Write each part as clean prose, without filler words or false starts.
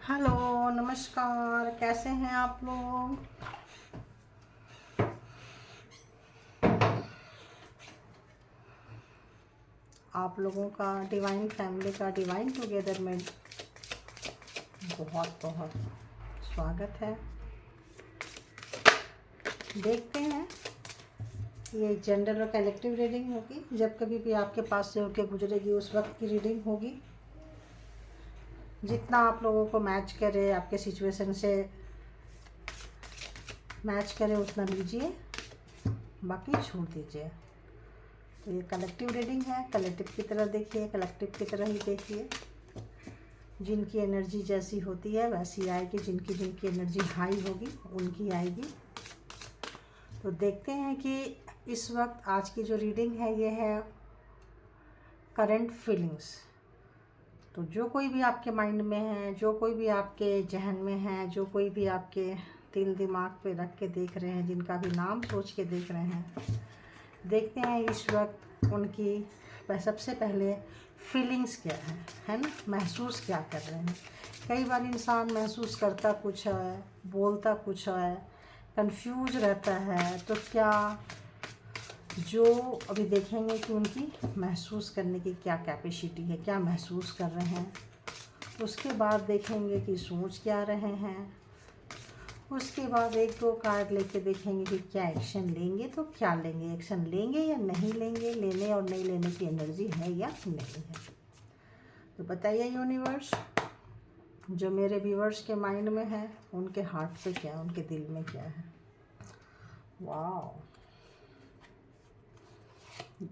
Hello, नमस्कार। कैसे हैं आप लोग? आप लोगों का डिवाइन फैमिली का डिवाइन टुगेदर में बहुत बहुत स्वागत है। देखते हैं, ये जनरल और कलेक्टिव रीडिंग होगी। जब कभी भी आपके पास से होके गुजरेगी उस वक्त की रीडिंग होगी। जितना आप लोगों को मैच करे, आपके सिचुएशन से मैच करे उतना लीजिए, बाकी छोड़ दीजिए। तो ये कलेक्टिव रीडिंग है, कलेक्टिव की तरह देखिए, कलेक्टिव की तरह ही देखिए। जिनकी एनर्जी जैसी होती है वैसी आएगी, जिनकी जिनकी एनर्जी हाई होगी उनकी आएगी। तो देखते हैं कि इस वक्त आज की जो रीडिंग है ये है करंट फीलिंग्स। तो जो कोई भी आपके माइंड में है, जो कोई भी आपके जहन में है, जो कोई भी आपके दिल दिमाग पे रख के देख रहे हैं, जिनका भी नाम सोच के देख रहे हैं, देखते हैं इस वक्त उनकी सबसे पहले फीलिंग्स क्या है ना, महसूस क्या कर रहे हैं। कई बार इंसान महसूस करता कुछ है, बोलता कुछ है, कंफ्यूज रहता है। तो क्या जो अभी देखेंगे कि उनकी महसूस करने की क्या कैपेसिटी है, क्या महसूस कर रहे हैं। उसके बाद देखेंगे कि सोच क्या रहे हैं। उसके बाद एक दो कार्ड लेके देखेंगे कि क्या एक्शन लेंगे। तो क्या लेंगे, एक्शन लेंगे या नहीं लेंगे, लेने और नहीं लेने की एनर्जी है या नहीं है। तो बताइए यूनिवर्स, जो मेरे व्यूवर्स के माइंड में है, उनके हार्ट पे क्या है, उनके दिल में क्या है। वाह,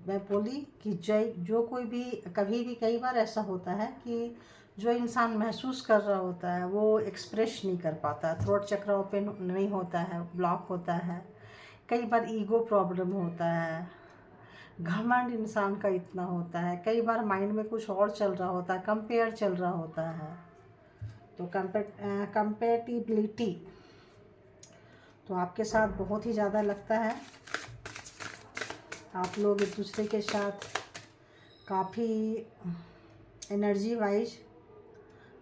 मैं बोली कि जो कोई भी कभी भी, कई बार ऐसा होता है कि जो इंसान महसूस कर रहा होता है वो एक्सप्रेस नहीं कर पाता, थ्रोट चक्र ओपन नहीं होता है, ब्लॉक होता है। कई बार ईगो प्रॉब्लम होता है, घमंड इंसान का इतना होता है। कई बार माइंड में कुछ और चल रहा होता है, कंपेयर चल रहा होता है। तो कंपेटिबिलिटी तो आपके साथ बहुत ही ज़्यादा लगता है। आप लोग एक दूसरे के साथ काफ़ी एनर्जी वाइज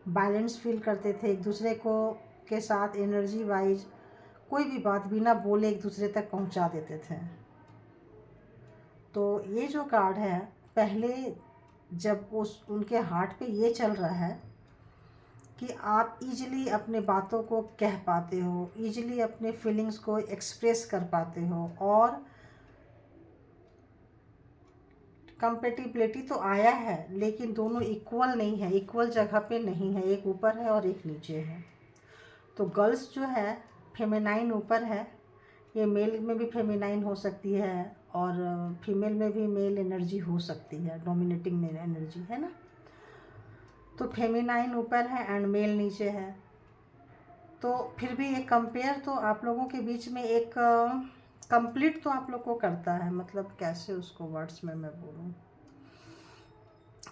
बैलेंस फील करते थे, एक दूसरे को के साथ एनर्जी वाइज कोई भी बात बिना बोले एक दूसरे तक पहुंचा देते थे। तो ये जो कार्ड है, पहले जब उनके हार्ट पे ये चल रहा है कि आप इजीली अपने बातों को कह पाते हो, इजीली अपने फीलिंग्स को एक्सप्रेस कर पाते हो, और कंपेटिबिलिटी तो आया है लेकिन दोनों इक्वल नहीं है, इक्वल जगह पे नहीं है, एक ऊपर है और एक नीचे है। तो गर्ल्स जो है फेमिनाइन ऊपर है, ये मेल में भी फेमिनाइन हो सकती है और फीमेल में भी मेल एनर्जी हो सकती है, डोमिनेटिंग एनर्जी है ना। तो फेमिनाइन ऊपर है एंड मेल नीचे है। तो फिर भी एक कंपेयर तो आप लोगों के बीच में एक कंप्लीट तो आप लोग को करता है। मतलब कैसे उसको वर्ड्स में मैं बोलूँ,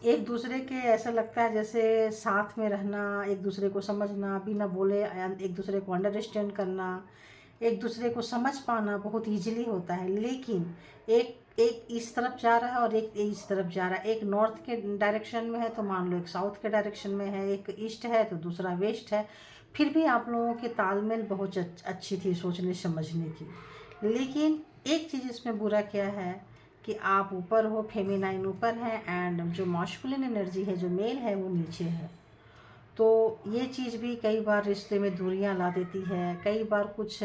एक दूसरे के ऐसा लगता है जैसे साथ में रहना, एक दूसरे को समझना, बिना बोले एक दूसरे को अंडरस्टैंड करना, एक दूसरे को समझ पाना बहुत इजीली होता है। लेकिन एक एक इस तरफ जा रहा है और एक इस तरफ जा रहा है। एक नॉर्थ के डायरेक्शन में है तो मान लो एक साउथ के डायरेक्शन में है, एक ईस्ट है तो दूसरा वेस्ट है। फिर भी आप लोगों के तालमेल बहुत अच्छी थी सोचने समझने की। लेकिन एक चीज़ इसमें बुरा क्या है कि आप ऊपर हो, फेमिनाइन ऊपर है एंड जो मॉस्कुलिन एनर्जी है, जो मेल है, वो नीचे है। तो ये चीज़ भी कई बार रिश्ते में दूरियां ला देती है। कई बार कुछ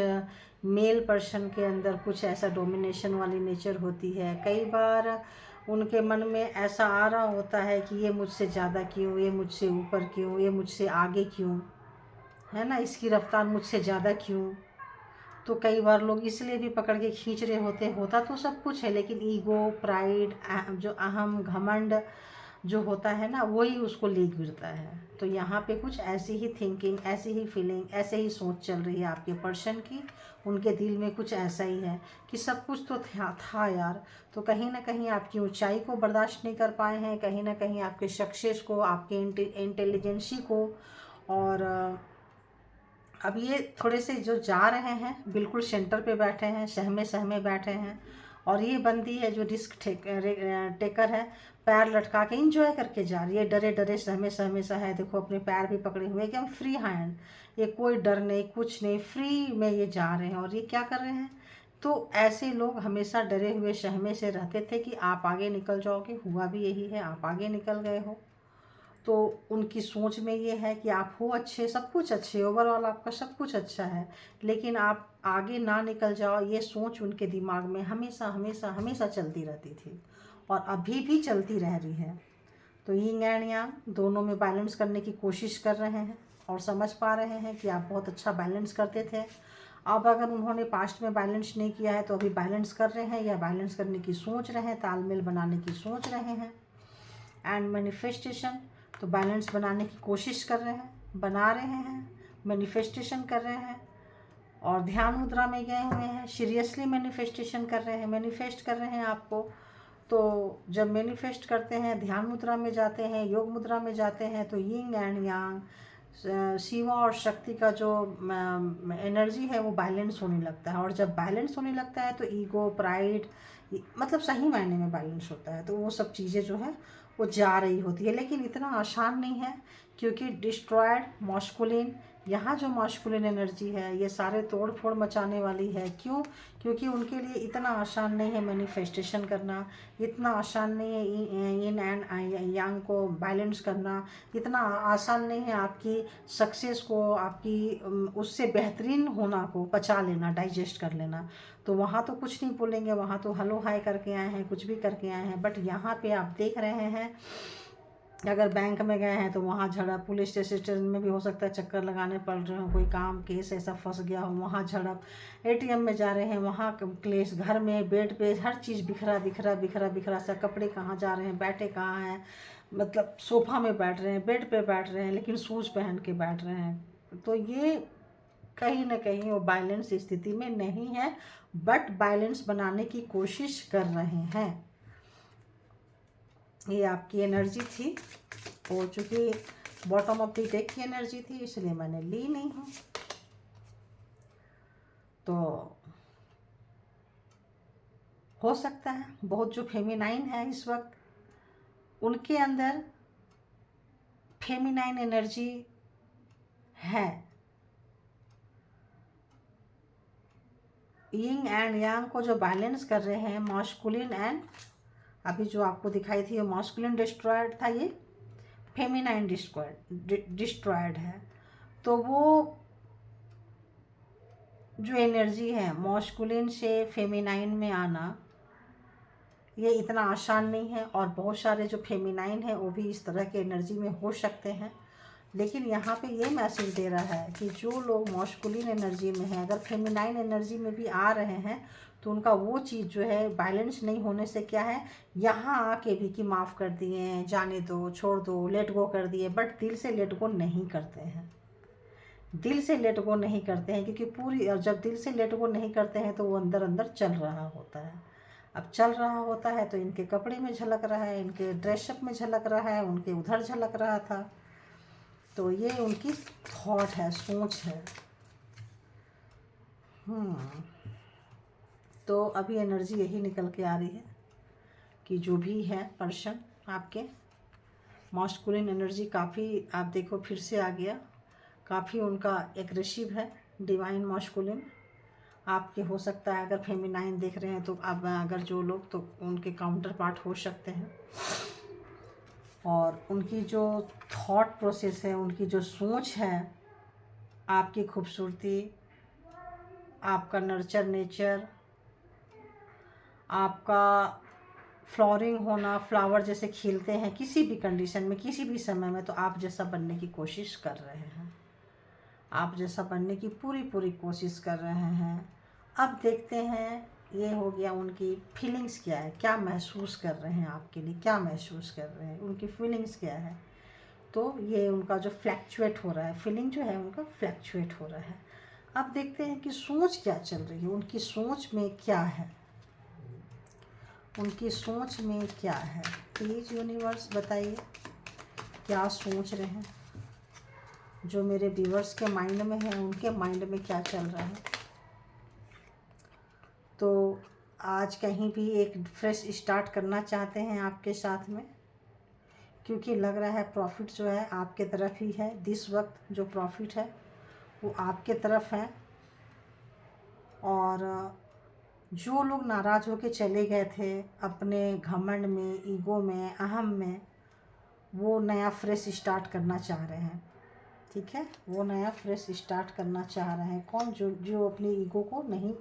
मेल पर्सन के अंदर कुछ ऐसा डोमिनेशन वाली नेचर होती है। कई बार उनके मन में ऐसा आ रहा होता है कि ये मुझसे ज़्यादा क्यों, ये मुझसे ऊपर क्यों, ये मुझसे आगे क्यों, है ना, इसकी रफ्तार मुझसे ज़्यादा क्यों। तो कई बार लोग इसलिए भी पकड़ के खींच रहे होते, होता तो सब कुछ है लेकिन ईगो, प्राइड, जो अहम घमंड जो होता है ना, वही उसको ले गिरता है। तो यहाँ पे कुछ ऐसी ही थिंकिंग, ऐसी ही फीलिंग, ऐसे ही सोच चल रही है आपके पर्सन की। उनके दिल में कुछ ऐसा ही है कि सब कुछ तो था यार। तो कहीं ना कहीं आपकी ऊंचाई को बर्दाश्त नहीं कर पाए हैं, कहीं ना कहीं आपके सक्सेस को, आपके इंटेलिजेंसी को। और अब ये थोड़े से जो जा रहे हैं बिल्कुल सेंटर पे बैठे हैं, सहमे सहमे बैठे हैं। और ये बंदी है जो रिस्क टेकर है, पैर लटका के इंजॉय करके जा रही है, डरे डरे सहमे सहमे सा है, देखो अपने पैर भी पकड़े हुए एकदम फ्री हैंड, ये कोई डर नहीं कुछ नहीं, फ्री में ये जा रहे हैं। और ये क्या कर रहे हैं, तो ऐसे लोग हमेशा डरे हुए सहमे से रहते थे कि आप आगे निकल जाओगे, हुआ भी यही है, आप आगे निकल गए हो। तो उनकी सोच में ये है कि आप हो अच्छे, सब कुछ अच्छे, ओवरऑल आपका सब कुछ अच्छा है, लेकिन आप आगे ना निकल जाओ, ये सोच उनके दिमाग में हमेशा हमेशा हमेशा चलती रहती थी और अभी भी चलती रह रही है। तो यिंग एंड यांग दोनों में बैलेंस करने की कोशिश कर रहे हैं और समझ पा रहे हैं कि आप बहुत अच्छा बैलेंस करते थे। अब अगर उन्होंने पास्ट में बैलेंस नहीं किया है तो अभी बैलेंस कर रहे हैं या बैलेंस करने की सोच रहे हैं, तालमेल बनाने की सोच रहे हैं। एंड मैनिफेस्टेशन, तो बैलेंस बनाने की कोशिश कर रहे हैं, बना रहे हैं, मैनिफेस्टेशन कर रहे हैं और ध्यान मुद्रा में गए हुए हैं, सीरियसली मैनिफेस्टेशन कर रहे हैं, मैनिफेस्ट कर रहे हैं आपको। तो जब मैनिफेस्ट करते हैं, ध्यान मुद्रा में जाते हैं, योग मुद्रा में जाते हैं, तो यिंग एंड यांग, शिवा और शक्ति का जो एनर्जी है वो बैलेंस होने लगता है। और जब बैलेंस होने लगता है तो ईगो, प्राइड, मतलब सही मायने में बैलेंस होता है, तो वो सब चीज़ें जो है वो जा रही होती है। लेकिन इतना आसान नहीं है, क्योंकि डिस्ट्रॉयड मॉस्कुलिन, यहाँ जो मॉस्कुलिन एनर्जी है ये सारे तोड़ फोड़ मचाने वाली है। क्यों? क्योंकि उनके लिए इतना आसान नहीं है मैनिफेस्टेशन करना, इतना आसान नहीं है yin एंड यांग को बैलेंस करना, इतना आसान नहीं है आपकी सक्सेस को, आपकी उससे बेहतरीन होना को पचा लेना, डाइजेस्ट कर लेना। तो वहाँ तो कुछ नहीं बोलेंगे, वहाँ तो हेलो हाय करके आए हैं, कुछ भी करके आए हैं। बट यहाँ पे आप देख रहे हैं, अगर बैंक में गए हैं तो वहाँ झड़प, पुलिस स्टेशन में भी हो सकता है चक्कर लगाने पड़ रहे हो, कोई काम केस ऐसा फंस गया हो, वहाँ झड़प, एटीएम में जा रहे हैं वहाँ क्लेश, घर में बेड पे हर चीज़ बिखरा बिखरा बिखरा बिखरा सा, कपड़े कहाँ जा रहे हैं, बैठे कहाँ हैं, मतलब सोफा में बैठ रहे हैं, बेड पे बैठ रहे हैं, लेकिन शूज़ पहन के बैठ रहे हैं। तो ये कहीं ना कहीं वो बैलेंस स्थिति में नहीं है, बट बैलेंस बनाने की कोशिश कर रहे हैं। ये आपकी एनर्जी थी, और चूँकि बॉटम ऑफ द डेक की एनर्जी थी इसलिए मैंने ली नहीं हूँ। तो हो सकता है बहुत जो फेमिनाइन है इस वक्त, उनके अंदर फेमिनाइन एनर्जी है। यिंग एंड यांग को जो बैलेंस कर रहे हैं, मॉस्कुलिन एंड, अभी जो आपको दिखाई थी वो मॉस्कुलिन डिस्ट्रॉयड था, ये फेमिनाइन डिस्ट्रॉयड है। तो वो जो एनर्जी है मॉस्कुलिन से फेमिनाइन में आना, ये इतना आसान नहीं है। और बहुत सारे जो फेमिनाइन हैं वो भी इस तरह के एनर्जी में हो सकते हैं। लेकिन यहाँ पे ये मैसेज दे रहा है कि जो लोग मॉस्कुलिन एनर्जी में हैं, अगर फेमिनाइन एनर्जी में भी आ रहे हैं तो उनका वो चीज़ जो है बैलेंस नहीं होने से क्या है, यहाँ आके भी कि माफ़ कर दिए, जाने दो, छोड़ दो, लेट गो कर दिए, बट दिल से लेट गो नहीं करते हैं। दिल से लेट गो नहीं करते हैं, क्योंकि पूरी, जब दिल से लेट गो नहीं करते हैं तो वो अंदर अंदर चल रहा होता है। अब चल रहा होता है तो इनके कपड़े में झलक रहा है, इनके ड्रेसअप में झलक रहा है, उनके उधर झलक रहा था। तो ये उनकी थॉट है, सोच है। तो अभी एनर्जी यही निकल के आ रही है कि जो भी है पर्सन आपके, मास्कुलिन एनर्जी काफ़ी, आप देखो फिर से आ गया, काफ़ी उनका एग्रेसिव है, डिवाइन मास्कुलिन। आपके हो सकता है अगर फेमिनाइन देख रहे हैं तो अब अगर जो लोग, तो उनके काउंटर पार्ट हो सकते हैं। और उनकी जो थॉट प्रोसेस है, उनकी जो सोच है, आपकी खूबसूरती, आपका नर्चर नेचर, आपका फ्लावरिंग होना, फ्लावर जैसे खिलते हैं किसी भी कंडीशन में, किसी भी समय में, तो आप जैसा बनने की कोशिश कर रहे हैं, आप जैसा बनने की पूरी पूरी कोशिश कर रहे हैं। अब देखते हैं, ये हो गया उनकी फीलिंग्स क्या है, क्या महसूस कर रहे हैं आपके लिए, क्या महसूस कर रहे हैं, उनकी फीलिंग्स क्या है। तो ये उनका जो फ्लैक्चुएट हो रहा है, फीलिंग जो है उनका फ्लैक्चुएट हो रहा है। अब देखते हैं कि सोच क्या चल रही है, उनकी सोच में क्या है, उनकी सोच में क्या है। प्लीज़ यूनिवर्स बताइए क्या सोच रहे हैं, जो मेरे व्यूअर्स के माइंड में है, उनके माइंड में क्या चल रहा है। तो आज कहीं भी एक फ्रेश स्टार्ट करना चाहते हैं आपके साथ में, क्योंकि लग रहा है प्रॉफिट जो है आपके तरफ ही है। दिस वक्त जो प्रॉफिट है वो आपके तरफ है। और जो लोग नाराज़ होकर चले गए थे अपने घमंड में, ईगो में, अहम में, वो नया फ्रेश स्टार्ट करना चाह रहे हैं। ठीक है, वो नया फ्रेश स्टार्ट करना चाह रहे हैं। कौन? जो जो अपनी ईगो को नहीं,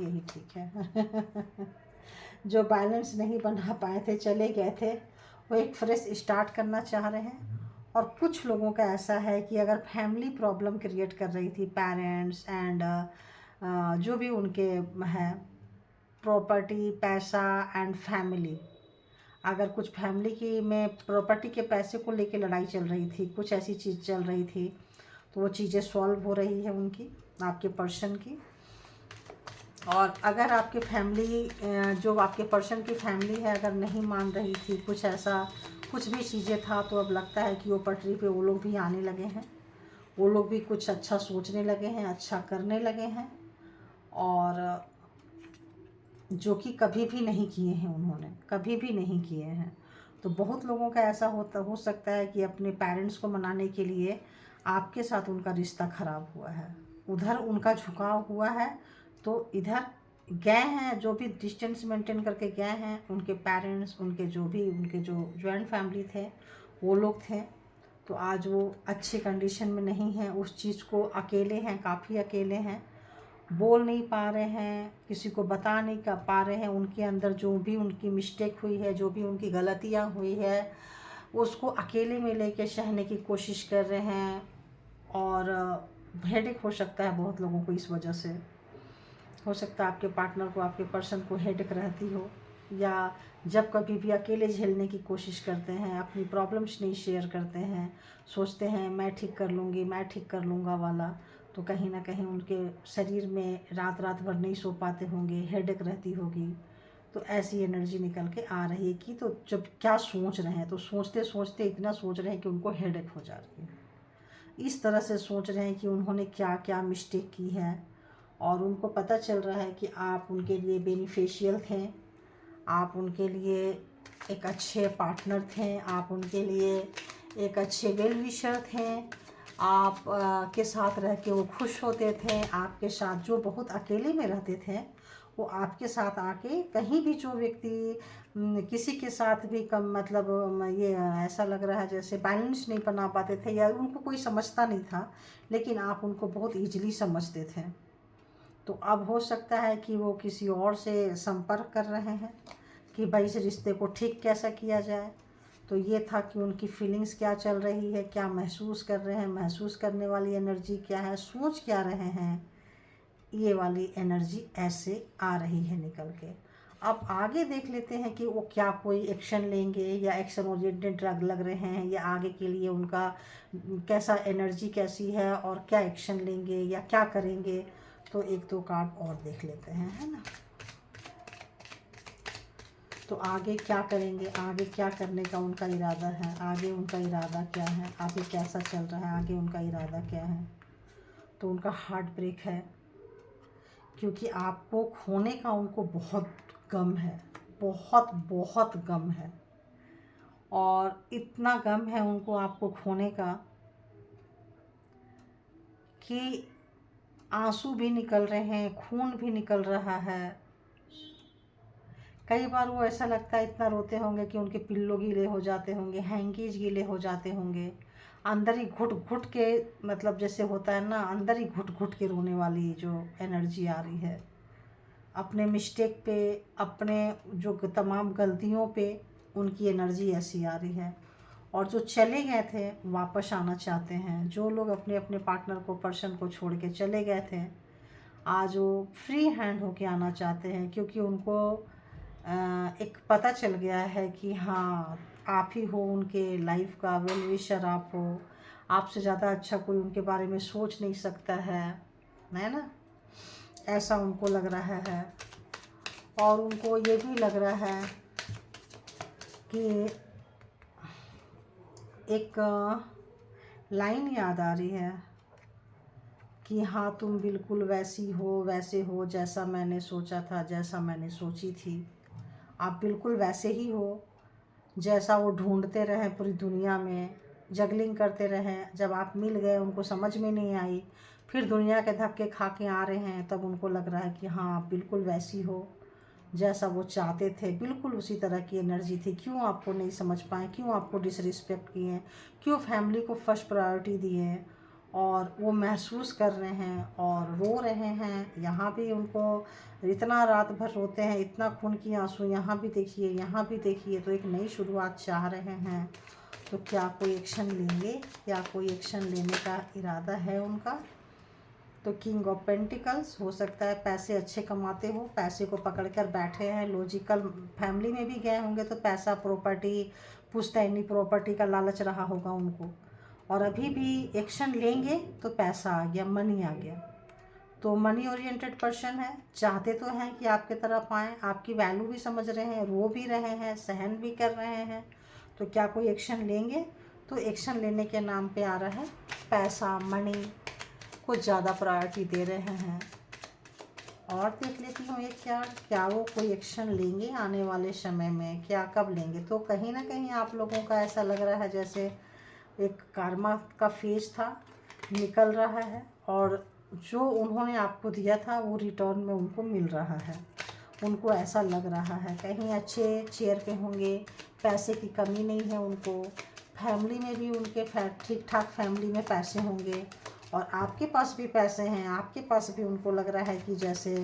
यही ठीक है जो बैलेंस नहीं बना पाए थे, चले गए थे, वो एक फ्रेश स्टार्ट करना चाह रहे हैं। और कुछ लोगों का ऐसा है कि अगर फैमिली प्रॉब्लम क्रिएट कर रही थी, पेरेंट्स एंड जो भी उनके है, प्रॉपर्टी, पैसा एंड फैमिली, अगर कुछ फैमिली की में प्रॉपर्टी के पैसे को लेके लड़ाई चल रही थी, कुछ ऐसी चीज़ चल रही थी, तो वो चीज़ें सॉल्व हो रही है उनकी, आपके पर्सन की। और अगर आपके फैमिली, जो आपके पर्सन की फैमिली है, अगर नहीं मान रही थी, कुछ ऐसा कुछ भी चीज़ें था, तो अब लगता है कि वो पटरी पे वो लोग भी आने लगे हैं। वो लोग भी कुछ अच्छा सोचने लगे हैं, अच्छा करने लगे हैं, और जो कि कभी भी नहीं किए हैं, उन्होंने कभी भी नहीं किए हैं। तो बहुत लोगों का ऐसा हो सकता है कि अपने पेरेंट्स को मनाने के लिए आपके साथ उनका रिश्ता ख़राब हुआ है, उधर उनका झुकाव हुआ है, तो इधर गए हैं, जो भी डिस्टेंस मेंटेन करके गए हैं, उनके पेरेंट्स, उनके जो भी उनके जो जॉइंट फैमिली थे, वो लोग थे, तो आज वो अच्छी कंडीशन में नहीं हैं। उस चीज़ को अकेले हैं, काफ़ी अकेले हैं, बोल नहीं पा रहे हैं, किसी को बता नहीं कर पा रहे हैं। उनके अंदर जो भी उनकी मिस्टेक हुई है, जो भी उनकी गलतियां हुई है, उसको अकेले में लेके सहने की कोशिश कर रहे हैं। और हेडेक हो सकता है बहुत लोगों को इस वजह से। हो सकता है आपके पार्टनर को, आपके पर्सन को हेडेक रहती हो, या जब कभी भी अकेले झेलने की कोशिश करते हैं, अपनी प्रॉब्लम्स नहीं शेयर करते हैं, सोचते हैं मैं ठीक कर लूँगी, मैं ठीक कर लूँगा वाला, तो कहीं ना कहीं उनके शरीर में रात रात भर नहीं सो पाते होंगे, हेडेक रहती होगी। तो ऐसी एनर्जी निकल के आ रही है कि, तो जब क्या सोच रहे हैं, तो सोचते सोचते इतना सोच रहे हैं कि उनको हेडेक हो जा रही है। इस तरह से सोच रहे हैं कि उन्होंने क्या क्या मिस्टेक की है, और उनको पता चल रहा है कि आप उनके लिए बेनिफिशियल थे, आप उनके लिए एक अच्छे पार्टनर थे, आप उनके लिए एक अच्छे वेल विशर थे, आप के साथ रह के वो खुश होते थे। आपके साथ जो बहुत अकेले में रहते थे, वो आपके साथ आके कहीं भी, जो व्यक्ति किसी के साथ भी कम, मतलब ये ऐसा लग रहा है जैसे बैलेंस नहीं बना पाते थे, या उनको कोई समझता नहीं था, लेकिन आप उनको बहुत ईजिली समझते थे। तो अब हो सकता है कि वो किसी और से संपर्क कर रहे हैं कि भाई इस रिश्ते को ठीक कैसा किया जाए। तो ये था कि उनकी फीलिंग्स क्या चल रही है, क्या महसूस कर रहे हैं, महसूस करने वाली एनर्जी क्या है, सोच क्या रहे हैं, ये वाली एनर्जी ऐसे आ रही है निकल के। अब आगे देख लेते हैं कि वो क्या कोई एक्शन लेंगे, या एक्शन ओरिएंटेड लग रहे हैं, या आगे के लिए उनका कैसा एनर्जी कैसी है, और क्या एक्शन लेंगे या क्या करेंगे। तो एक दो कार्ड और देख लेते हैं, है ना। तो आगे क्या करेंगे, आगे क्या करने का उनका इरादा है, आगे उनका इरादा क्या है, आगे कैसा चल रहा है, आगे उनका इरादा क्या है। तो उनका हार्ट ब्रेक है, क्योंकि आपको खोने का उनको बहुत गम है, बहुत बहुत गम है। और इतना गम है उनको आपको खोने का कि आंसू भी निकल रहे हैं, खून भी निकल रहा है। कई बार वो ऐसा लगता है, इतना रोते होंगे कि उनके पिल्लो गीले हो जाते होंगे, हैंकीज गीले हो जाते होंगे, अंदर ही घुट घुट के, मतलब जैसे होता है ना, अंदर ही घुट घुट के रोने वाली जो एनर्जी आ रही है। अपने मिस्टेक पे, अपने जो तमाम गलतियों पे उनकी एनर्जी ऐसी आ रही है। और जो चले गए थे वापस आना चाहते हैं, जो लोग अपने अपने पार्टनर को, पर्सन को छोड़ के चले गए थे, आज वो फ्री हैंड होके आना चाहते हैं, क्योंकि उनको एक पता चल गया है कि हाँ, आप ही हो उनके लाइफ का वेल विशर, आप हो, आपसे ज़्यादा अच्छा कोई उनके बारे में सोच नहीं सकता है ना। ऐसा उनको लग रहा है। और उनको ये भी लग रहा है कि एक लाइन याद आ रही है कि हाँ तुम बिल्कुल वैसी हो, वैसे हो जैसा मैंने सोचा था, जैसा मैंने सोची थी। आप बिल्कुल वैसे ही हो जैसा वो ढूंढते रहें पूरी दुनिया में, जगलिंग करते रहें। जब आप मिल गए, उनको समझ में नहीं आई, फिर दुनिया के धक्के खा के आ रहे हैं, तब उनको लग रहा है कि हाँ आप बिल्कुल वैसी हो जैसा वो चाहते थे। बिल्कुल उसी तरह की एनर्जी थी। क्यों आपको नहीं समझ पाए, क्यों आपको डिसरिस्पेक्ट किए, क्यों फैमिली को फर्स्ट प्रायोरिटी दिए, और वो महसूस कर रहे हैं और रो रहे हैं। यहाँ भी उनको इतना रात भर रोते हैं, इतना खून की आंसू, यहाँ भी देखिए, यहाँ भी देखिए। तो एक नई शुरुआत चाह रहे हैं। तो क्या कोई एक्शन लेंगे? क्या कोई एक्शन लेने का इरादा है उनका? तो किंग ऑफ पेंटिकल्स, हो सकता है पैसे अच्छे कमाते हो, पैसे को पकड़ कर बैठे हैं। लॉजिकल फैमिली में भी गए होंगे तो पैसा, प्रॉपर्टी, पुश्तैनी प्रॉपर्टी का लालच रहा होगा उनको। और अभी भी एक्शन लेंगे तो पैसा आ गया, मनी आ गया। तो मनी ओरिएंटेड पर्सन है, चाहते तो हैं कि आपके तरफ आएँ, आपकी वैल्यू भी समझ रहे हैं, रो भी रहे हैं, सहन भी कर रहे हैं। तो क्या कोई एक्शन लेंगे? तो एक्शन लेने के नाम पे आ रहा है पैसा, मनी को ज़्यादा प्रायोरिटी दे रहे हैं। और देख लेती हूँ एक क्या वो कोई एक्शन लेंगे आने वाले समय में? क्या कब लेंगे? तो कहीं ना कहीं आप लोगों का ऐसा लग रहा है जैसे एक कार्मा का फेज था, निकल रहा है, और जो उन्होंने आपको दिया था वो रिटर्न में उनको मिल रहा है। उनको ऐसा लग रहा है कहीं अच्छे चेयर पे होंगे, पैसे की कमी नहीं है उनको, फैमिली में भी उनके ठीक ठाक फैमिली में पैसे होंगे, और आपके पास भी पैसे हैं, आपके पास भी उनको लग रहा है कि जैसे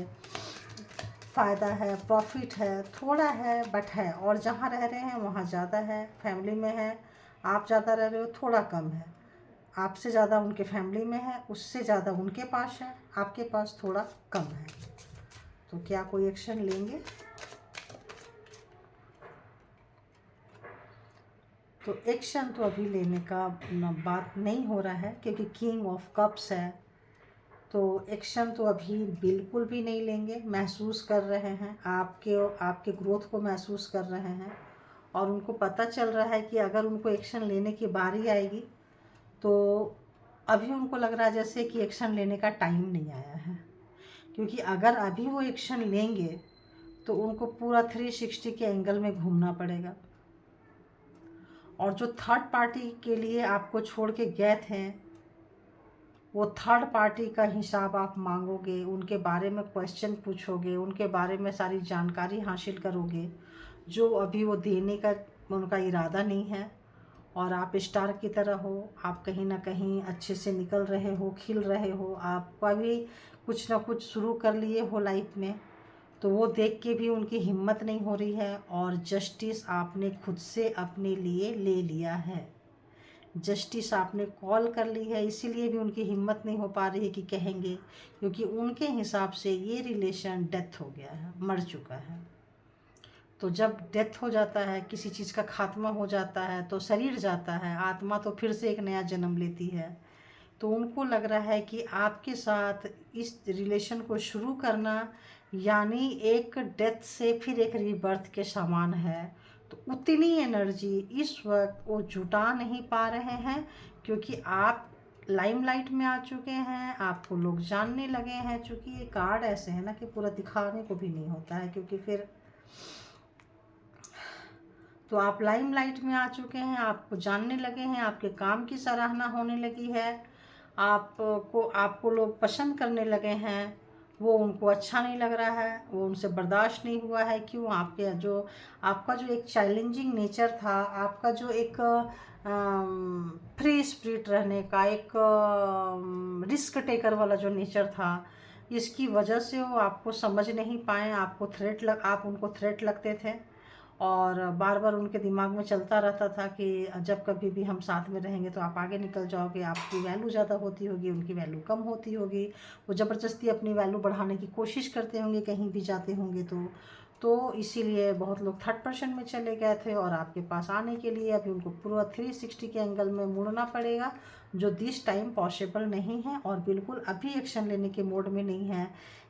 फ़ायदा है, प्रॉफिट है, थोड़ा है बट है। और जहाँ रह रहे हैं वहाँ ज़्यादा है, फैमिली में है, आप ज़्यादा रह रहे हो, थोड़ा कम है। आपसे ज़्यादा उनके फैमिली में है, उससे ज़्यादा उनके पास है, आपके पास थोड़ा कम है। तो क्या कोई एक्शन लेंगे? तो एक्शन तो अभी लेने का बात नहीं हो रहा है, क्योंकि किंग ऑफ कप्स है। तो एक्शन तो अभी बिल्कुल भी नहीं लेंगे। महसूस कर रहे हैं, आपके ग्रोथ को महसूस कर रहे हैं, और उनको पता चल रहा है कि अगर उनको एक्शन लेने की बारी आएगी तो अभी उनको लग रहा है जैसे कि एक्शन लेने का टाइम नहीं आया है। क्योंकि अगर अभी वो एक्शन लेंगे तो उनको पूरा 360 के एंगल में घूमना पड़ेगा। और जो थर्ड पार्टी के लिए आपको छोड़ के गए थे, वो थर्ड पार्टी का हिसाब आप मांगोगे, उनके बारे में क्वेश्चन पूछोगे, उनके बारे में सारी जानकारी हासिल करोगे, जो अभी वो देने का उनका इरादा नहीं है। और आप स्टार की तरह हो, आप कहीं ना कहीं अच्छे से निकल रहे हो, खिल रहे हो, आपका भी कुछ ना कुछ शुरू कर लिए हो लाइफ में। तो वो देख के भी उनकी हिम्मत नहीं हो रही है, और जस्टिस आपने खुद से अपने लिए ले लिया है। जस्टिस आपने कॉल कर ली है, इसीलिए भी उनकी हिम्मत नहीं हो पा रही है कि कहेंगे, क्योंकि उनके हिसाब से ये रिलेशन डेथ हो गया है, मर चुका है। तो जब डेथ हो जाता है, किसी चीज़ का खात्मा हो जाता है, तो शरीर जाता है, आत्मा तो फिर से एक नया जन्म लेती है। तो उनको लग रहा है कि आपके साथ इस रिलेशन को शुरू करना यानी एक डेथ से फिर एक रीबर्थ के समान है। तो उतनी एनर्जी इस वक्त वो जुटा नहीं पा रहे हैं, क्योंकि आप लाइमलाइट में आ चुके हैं, आपको लोग जानने लगे हैं। चूँकि ये कार्ड ऐसे है ना कि पूरा दिखाने को भी नहीं होता है, क्योंकि फिर तो आप लाइमलाइट में आ चुके हैं, आपको जानने लगे हैं, आपके काम की सराहना होने लगी है, आपको लोग पसंद करने लगे हैं। वो उनको अच्छा नहीं लग रहा है, वो उनसे बर्दाश्त नहीं हुआ है। क्यों? आपका जो एक चैलेंजिंग नेचर था, आपका जो एक फ्री स्पिरिट रहने का, एक रिस्क टेकर वाला जो नेचर था, इसकी वजह से वो आपको समझ नहीं पाए। आप उनको थ्रेट लगते थे, और बार बार उनके दिमाग में चलता रहता था कि जब कभी भी हम साथ में रहेंगे तो आप आगे निकल जाओगे, आपकी वैल्यू ज़्यादा होती होगी, उनकी वैल्यू कम होती होगी। वो ज़बरदस्ती अपनी वैल्यू बढ़ाने की कोशिश करते होंगे कहीं भी जाते होंगे तो इसीलिए बहुत लोग थर्ड पर्सन में चले गए थे, और आपके पास आने के लिए अभी उनको पूरा 360 के एंगल में मुड़ना पड़ेगा, जो दिस टाइम पॉसिबल नहीं है, और बिल्कुल अभी एक्शन लेने के मोड में नहीं है।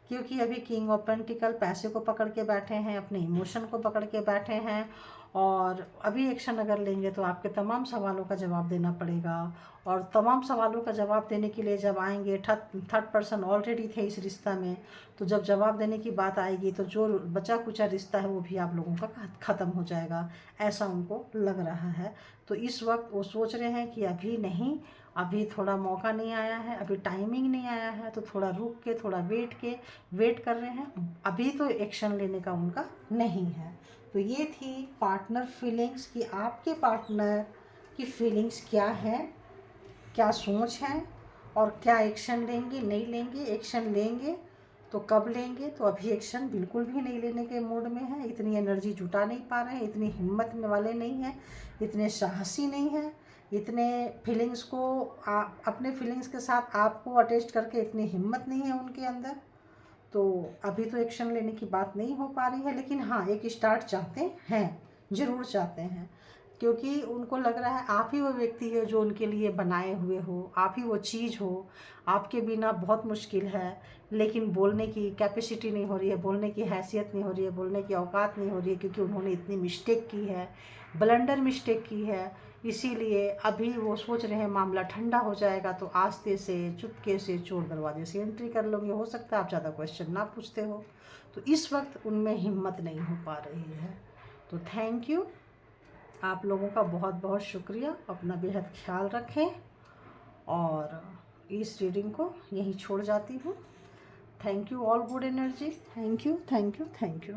क्योंकि अभी किंग ऑफ पेंटिकल पैसे को पकड़ के बैठे हैं, अपने इमोशन को पकड़ के बैठे हैं, और अभी एक्शन अगर लेंगे तो आपके तमाम सवालों का जवाब देना पड़ेगा। और तमाम सवालों का जवाब देने के लिए जब आएंगे, थर्ड पर्सन ऑलरेडी थे इस रिश्ता में, तो जब जवाब देने की बात आएगी तो जो बचा कुचा रिश्ता है वो भी आप लोगों का ख़त्म हो जाएगा, ऐसा उनको लग रहा है। तो इस वक्त वो सोच रहे हैं कि अभी नहीं, अभी थोड़ा मौका नहीं आया है, अभी टाइमिंग नहीं आया है, तो थोड़ा रुक के, थोड़ा वेट कर रहे हैं। अभी तो एक्शन लेने का उनका नहीं है। तो ये थी पार्टनर फीलिंग्स कि आपके पार्टनर की फीलिंग्स क्या है, क्या सोच है, और क्या एक्शन लेंगे, नहीं लेंगे। एक्शन लेंगे तो कब लेंगे, तो अभी एक्शन बिल्कुल भी नहीं लेने के मूड में है, इतनी एनर्जी जुटा नहीं पा रहे हैं, इतनी हिम्मत में वाले नहीं हैं, इतने साहसी नहीं हैं, इतने फीलिंग्स को अपने फीलिंग्स के साथ आपको अटैच करके इतनी हिम्मत नहीं है उनके अंदर। तो अभी तो एक्शन लेने की बात नहीं हो पा रही है, लेकिन हाँ एक स्टार्ट चाहते हैं, ज़रूर चाहते हैं, क्योंकि उनको लग रहा है आप ही वो व्यक्ति है जो उनके लिए बनाए हुए हो, आप ही वो चीज़ हो। आपके बिना बहुत मुश्किल है, लेकिन बोलने की कैपेसिटी नहीं हो रही है, बोलने की हैसियत नहीं हो रही है, बोलने की औकात नहीं हो रही है, क्योंकि उन्होंने इतनी मिस्टेक की है, ब्लंडर मिस्टेक की है। इसीलिए अभी वो सोच रहे हैं मामला ठंडा हो जाएगा तो आस्ते से, चुपके से, चोर दरवाजे से एंट्री कर लोगे। हो सकता है आप ज़्यादा क्वेश्चन ना पूछते हो, तो इस वक्त उनमें हिम्मत नहीं हो पा रही है। तो थैंक यू, आप लोगों का बहुत बहुत शुक्रिया। अपना बेहद ख्याल रखें, और इस रीडिंग को यहीं छोड़ जाती हूँ। Thank you all good energy. Thank you, thank you, thank you.